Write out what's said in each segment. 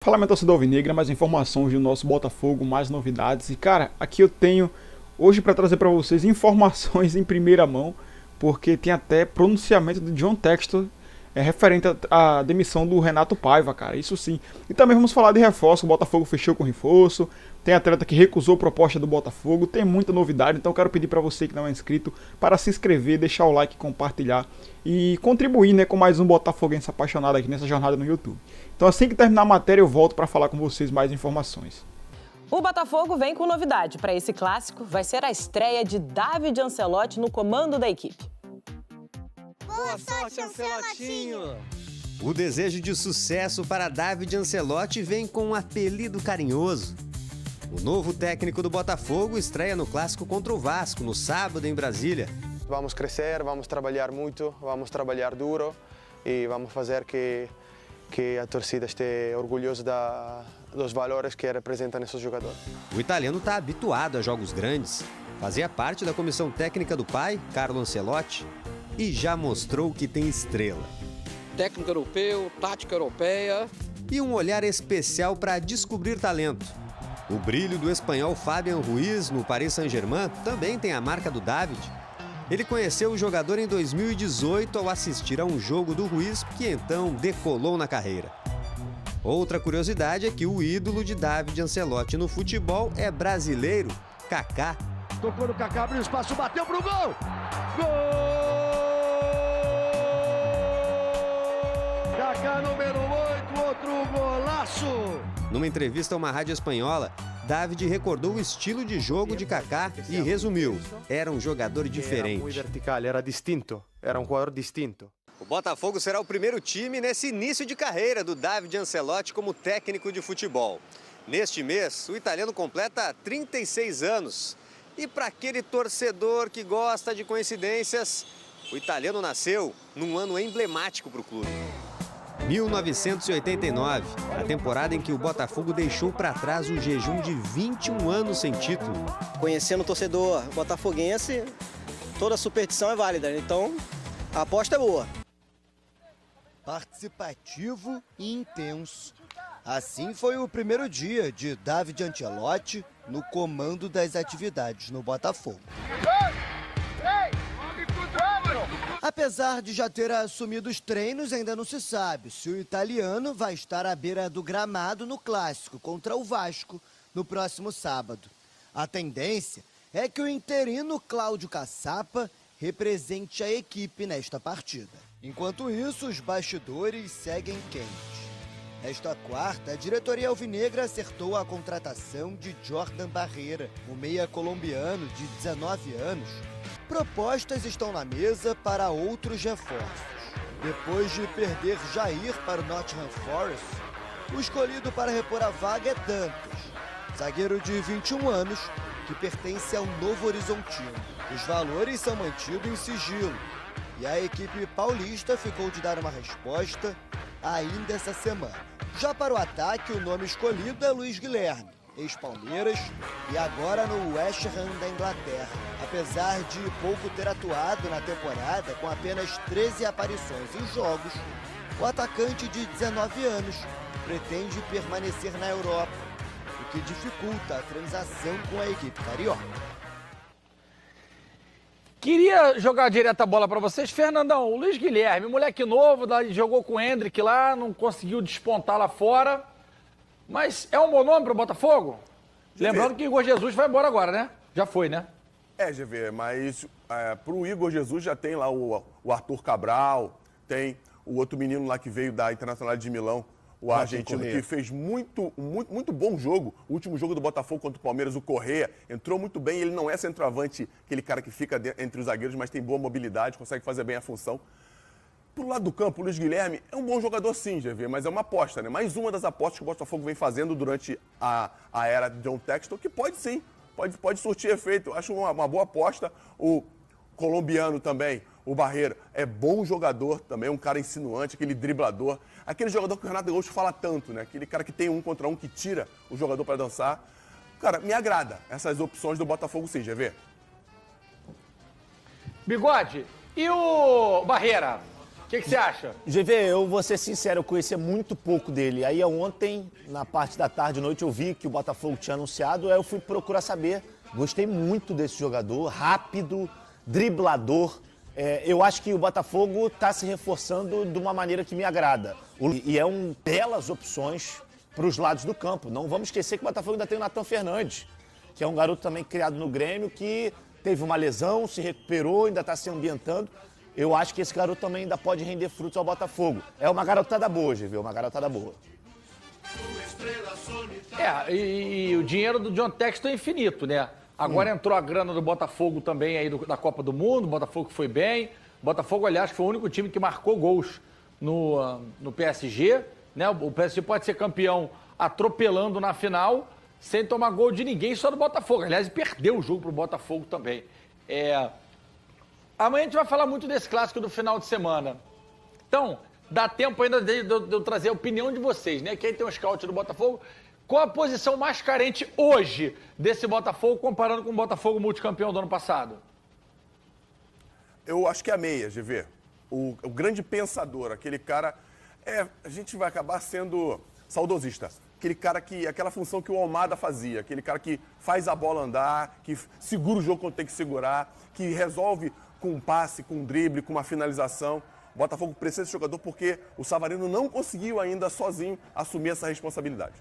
Fala, minha torcida alvinegra, mais informações do nosso Botafogo, mais novidades. E cara, aqui eu tenho hoje para trazer para vocês informações em primeira mão, porque tem até pronunciamento de John Textor referente à demissão do Renato Paiva, cara, isso sim. E também vamos falar de reforço, o Botafogo fechou com reforço, tem atleta que recusou proposta do Botafogo, tem muita novidade, então eu quero pedir para você que não é inscrito para se inscrever, deixar o like, compartilhar e contribuir, né, com mais um botafoguense apaixonado aqui nessa jornada no YouTube. Então assim que terminar a matéria eu volto para falar com vocês mais informações. O Botafogo vem com novidade. Para esse clássico, vai ser a estreia de David Ancelotti no comando da equipe. Boa sorte, Ancelotinho! O desejo de sucesso para David Ancelotti vem com um apelido carinhoso. O novo técnico do Botafogo estreia no clássico contra o Vasco, no sábado em Brasília. Vamos crescer, vamos trabalhar muito, vamos trabalhar duro e vamos fazer que a torcida esteja orgulhosa dos valores que representam esses jogadores. O italiano está habituado a jogos grandes. Fazia parte da comissão técnica do pai, Carlo Ancelotti, e já mostrou que tem estrela. Técnico europeu, tática europeia. E um olhar especial para descobrir talento. O brilho do espanhol Fabián Ruiz no Paris Saint-Germain também tem a marca do David. Ele conheceu o jogador em 2018 ao assistir a um jogo do Ruiz, que então decolou na carreira. Outra curiosidade é que o ídolo de David Ancelotti no futebol é brasileiro, Kaká. Tocou no Kaká, abriu espaço, bateu pro gol! Gol! Kaká número 8, outro golaço! Numa entrevista a uma rádio espanhola, David recordou o estilo de jogo de Kaká e resumiu: era um jogador diferente. Era muito vertical, era distinto, era um jogador distinto. O Botafogo será o primeiro time nesse início de carreira do David Ancelotti como técnico de futebol. Neste mês, o italiano completa 36 anos. E para aquele torcedor que gosta de coincidências, o italiano nasceu num ano emblemático para o clube. 1989, a temporada em que o Botafogo deixou para trás um jejum de 21 anos sem título. Conhecendo o torcedor botafoguense, toda superstição é válida, então a aposta é boa. Participativo e intenso. Assim foi o primeiro dia de David Ancelotti no comando das atividades no Botafogo. Apesar de já ter assumido os treinos, ainda não se sabe se o italiano vai estar à beira do gramado no clássico contra o Vasco no próximo sábado. A tendência é que o interino Cláudio Caçapa represente a equipe nesta partida. Enquanto isso, os bastidores seguem quentes. Nesta quarta, a diretoria alvinegra acertou a contratação de Jordan Barreira, o meia colombiano de 19 anos. Propostas estão na mesa para outros reforços. Depois de perder Jair para o Nottingham Forest, o escolhido para repor a vaga é Dantas, zagueiro de 21 anos que pertence ao Novo Horizontino. Os valores são mantidos em sigilo e a equipe paulista ficou de dar uma resposta ainda essa semana. Já para o ataque, o nome escolhido é Luiz Guilherme, ex-Palmeiras e agora no West Ham da Inglaterra. Apesar de pouco ter atuado na temporada, com apenas 13 aparições em jogos, o atacante de 19 anos pretende permanecer na Europa, o que dificulta a transação com a equipe carioca. Queria jogar direto a bola para vocês. Fernandão, o Luiz Guilherme, moleque novo, jogou com o Hendrick lá, não conseguiu despontar lá fora. Mas é um bom nome para o Botafogo? Lembrando que o Igor Jesus vai embora agora, né? Já foi, né? GV, mas para o Igor Jesus já tem lá o Arthur Cabral, tem o outro menino lá que veio da Internacional de Milão, o argentino, que fez muito bom jogo. O último jogo do Botafogo contra o Palmeiras, o Correa, entrou muito bem. Ele não é centroavante, aquele cara que fica entre os zagueiros, mas tem boa mobilidade, consegue fazer bem a função. Pro lado do campo, o Luiz Guilherme é um bom jogador sim, GV, mas é uma aposta, né? Mais uma das apostas que o Botafogo vem fazendo durante a era de John Textor, que pode sim, pode surtir efeito. Eu acho uma boa aposta. O colombiano também, o Barreira, é bom jogador também, um cara insinuante, aquele driblador. Aquele jogador que o Renato Gaúcho fala tanto, né? Aquele cara que tem um contra um, que tira o jogador para dançar. Cara, me agrada essas opções do Botafogo sim, GV. Bigode, e o Barreira? que você acha? GV, eu vou ser sincero, eu conhecia muito pouco dele. Aí ontem, na parte da tarde e noite, eu vi que o Botafogo tinha anunciado, aí eu fui procurar saber. Gostei muito desse jogador, rápido, driblador. Eu acho que o Botafogo está se reforçando de uma maneira que me agrada. E é uma belas opções para os lados do campo. Não vamos esquecer que o Botafogo ainda tem o Natan Fernandes, que é um garoto também criado no Grêmio, que teve uma lesão, se recuperou, ainda está se ambientando. Eu acho que esse garoto também ainda pode render frutos ao Botafogo. É uma garotada boa, GV, uma garotada boa. E o dinheiro do John Textor é infinito, né? Agora entrou a grana do Botafogo também aí da Copa do Mundo, o Botafogo foi bem. O Botafogo, aliás, foi o único time que marcou gols no PSG, né? O PSG pode ser campeão atropelando na final, sem tomar gol de ninguém, só do Botafogo. Aliás, perdeu o jogo pro Botafogo também. Amanhã a gente vai falar muito desse clássico do final de semana. Então, dá tempo ainda de eu trazer a opinião de vocês, né? Quem tem um scout do Botafogo, qual a posição mais carente hoje desse Botafogo, comparando com o Botafogo multicampeão do ano passado? Eu acho que é a meia, GV. O grande pensador, aquele cara... a gente vai acabar sendo saudosista. Aquele cara aquela função que o Almada fazia. Aquele cara que faz a bola andar, que segura o jogo quando tem que segurar, que resolve com um passe, com um drible, com uma finalização. O Botafogo precisa desse jogador porque o Savarino não conseguiu ainda sozinho assumir essa responsabilidade.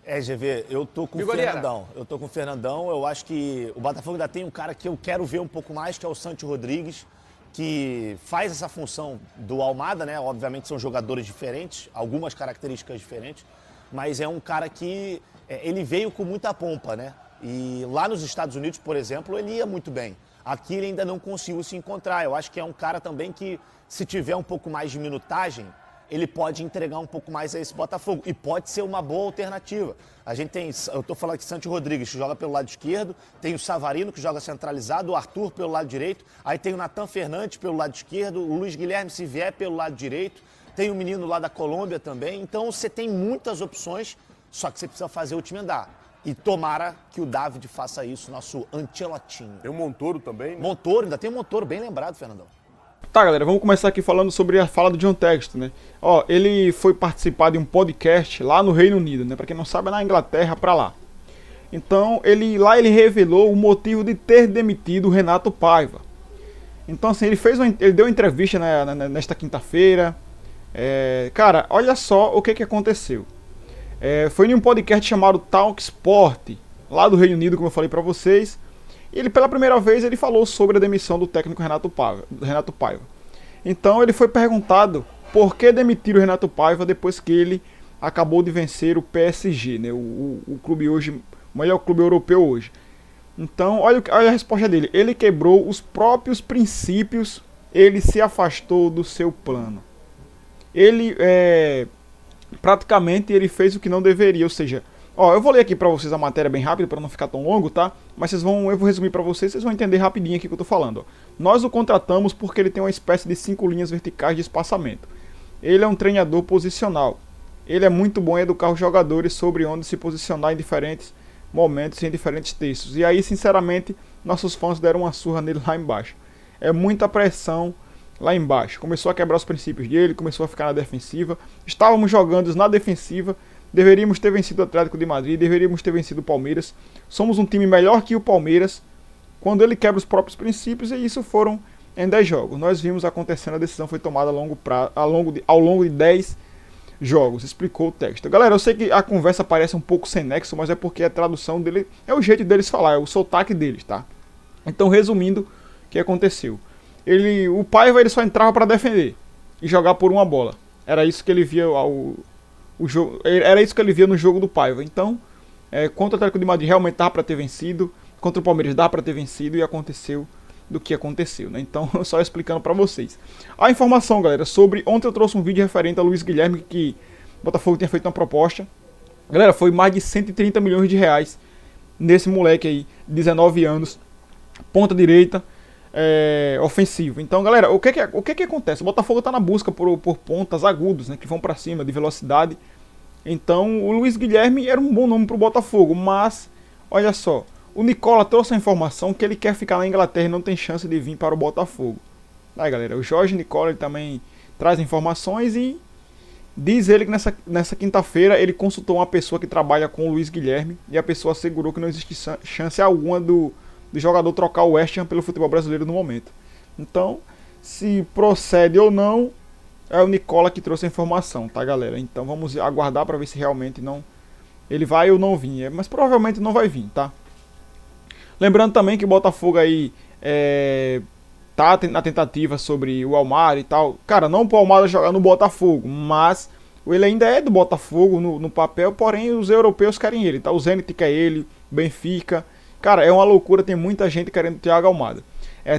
GV, eu tô com o Fernandão. Eu acho que o Botafogo ainda tem um cara que eu quero ver um pouco mais, que é o Santi Rodrigues, que faz essa função do Almada, né? Obviamente são jogadores diferentes, algumas características diferentes, mas é um cara que ele veio com muita pompa, né? E lá nos Estados Unidos, por exemplo, ele ia muito bem. Aqui ele ainda não conseguiu se encontrar. Eu acho que é um cara também que, se tiver um pouco mais de minutagem, ele pode entregar um pouco mais a esse Botafogo. E pode ser uma boa alternativa. A gente tem, eu estou falando aqui, Santi Rodrigues, que joga pelo lado esquerdo, tem o Savarino, que joga centralizado, o Arthur pelo lado direito, aí tem o Natan Fernandes pelo lado esquerdo, o Luiz Guilherme, se vier, pelo lado direito, tem o menino lá da Colômbia também. Então você tem muitas opções, só que você precisa fazer o time andar. E tomara que o David faça isso, nosso Ancelotinho. Tem o Montoro também, né? Montoro, ainda tem o Montoro, bem lembrado, Fernandão. Tá, galera, vamos começar aqui falando sobre a fala do John Textor, né? Ele foi participar de um podcast lá no Reino Unido, né? Pra quem não sabe, é na Inglaterra pra lá. Então, ele revelou o motivo de ter demitido o Renato Paiva. Então, assim, ele deu uma entrevista nesta quinta-feira. Cara, olha só o que aconteceu. Foi em um podcast chamado Talk Sport, lá do Reino Unido, como eu falei pra vocês. E ele, pela primeira vez, ele falou sobre a demissão do técnico Renato Paiva. Então ele foi perguntado por que demitir o Renato Paiva depois que ele acabou de vencer o PSG, né? O clube hoje, o melhor clube europeu hoje. Então, olha a resposta dele. Ele quebrou os próprios princípios, ele se afastou do seu plano. Ele, praticamente, ele fez o que não deveria, ou seja... eu vou ler aqui pra vocês a matéria bem rápido, para não ficar tão longo, tá? Mas eu vou resumir pra vocês vão entender rapidinho aqui o que eu tô falando. Nós o contratamos porque ele tem uma espécie de 5 linhas verticais de espaçamento. Ele é um treinador posicional. Ele é muito bom em educar os jogadores sobre onde se posicionar em diferentes momentos e em diferentes textos. E aí, sinceramente, nossos fãs deram uma surra nele lá embaixo. É muita pressão lá embaixo. Começou a quebrar os princípios dele, começou a ficar na defensiva. Estávamos jogando na defensiva. Deveríamos ter vencido o Atlético de Madrid, deveríamos ter vencido o Palmeiras. Somos um time melhor que o Palmeiras quando ele quebra os próprios princípios, e isso foram em 10 jogos. Nós vimos acontecendo, a decisão foi tomada ao longo de 10 jogos, explicou o texto. Galera, eu sei que a conversa parece um pouco sem nexo, mas é porque a tradução dele é o jeito deles falar, é o sotaque deles, tá? Então, resumindo, o que aconteceu? O Paiva ele só entrava para defender e jogar por uma bola. Era isso que ele via era isso que ele via no jogo do Paiva. Então, contra o Atlético de Madrid realmente dava para ter vencido, contra o Palmeiras dava para ter vencido, e aconteceu do que aconteceu, né? Então, só explicando para vocês. A informação, galera, sobre... Ontem eu trouxe um vídeo referente a Luiz Guilherme, que o Botafogo tinha feito uma proposta. Galera, foi mais de 130 milhões de reais nesse moleque aí, 19 anos, ponta direita, ofensivo. Então, galera, o que acontece? O Botafogo está na busca por pontas agudos, né, que vão para cima, de velocidade. Então, o Luiz Guilherme era um bom nome para o Botafogo, mas, olha só, o Nicola trouxe a informação que ele quer ficar na Inglaterra e não tem chance de vir para o Botafogo. Aí, galera, o Jorge Nicola ele também traz informações e diz ele que nessa quinta-feira ele consultou uma pessoa que trabalha com o Luiz Guilherme e a pessoa assegurou que não existe chance alguma do jogador trocar o West Ham pelo futebol brasileiro no momento. Então, se procede ou não, é o Nicola que trouxe a informação, tá, galera? Então vamos aguardar para ver se realmente ele vai ou não vir, mas provavelmente não vai vir, tá? Lembrando também que o Botafogo aí tá na tentativa sobre o Almada e tal. Cara, não pro Almada jogar no Botafogo, mas ele ainda é do Botafogo no papel, porém os europeus querem ele, tá? O Zenit quer ele, Benfica. Cara, é uma loucura, tem muita gente querendo o Thiago Almada.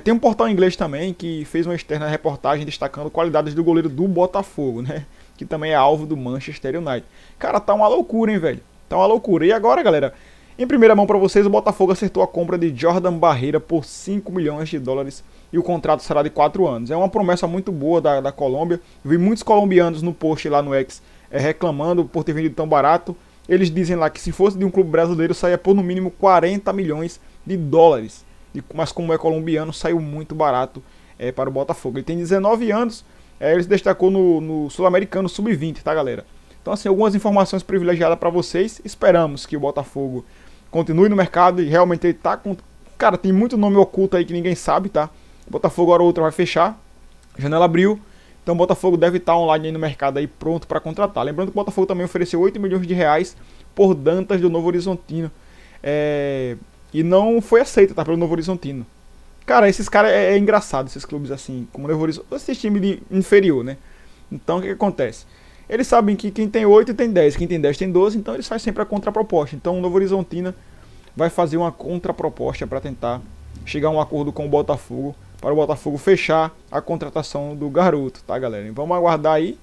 Tem um portal inglês também que fez uma externa reportagem destacando qualidades do goleiro do Botafogo, né? Que também é alvo do Manchester United. Cara, tá uma loucura, hein, velho? Tá uma loucura. E agora, galera, em primeira mão para vocês, o Botafogo acertou a compra de Jordan Barreira por 5 milhões de dólares e o contrato será de 4 anos. É uma promessa muito boa da Colômbia. Eu vi muitos colombianos no post lá no X reclamando por ter vendido tão barato. Eles dizem lá que se fosse de um clube brasileiro saia por no mínimo 40 milhões de dólares. Mas como é colombiano, saiu muito barato para o Botafogo. Ele tem 19 anos, ele se destacou no Sul-Americano Sub-20, tá, galera? Então, assim, algumas informações privilegiadas para vocês. Esperamos que o Botafogo continue no mercado e realmente ele tá com... Cara, tem muito nome oculto aí que ninguém sabe, tá? O Botafogo hora ou outra vai fechar, a janela abriu, então o Botafogo deve estar online aí no mercado aí pronto para contratar. Lembrando que o Botafogo também ofereceu 8 milhões de reais por Dantas do Novo Horizontino. E não foi aceito, tá, pelo Novo Horizontino. Cara, esses caras é engraçado, esses clubes assim, como o Novo Horizontino, esse time de inferior, né? Então o que acontece? Eles sabem que quem tem 8 tem 10, quem tem 10 tem 12, então eles fazem sempre a contraproposta. Então o Novo Horizontino vai fazer uma contraproposta para tentar chegar a um acordo com o Botafogo, para o Botafogo fechar a contratação do garoto, tá, galera? E vamos aguardar aí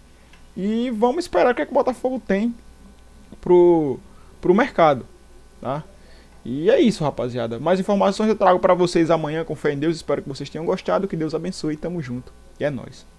e vamos esperar o que o Botafogo tem pro mercado, tá? E é isso, rapaziada. Mais informações eu trago para vocês amanhã, com fé em Deus. Espero que vocês tenham gostado. Que Deus abençoe. Tamo junto. E é nóis.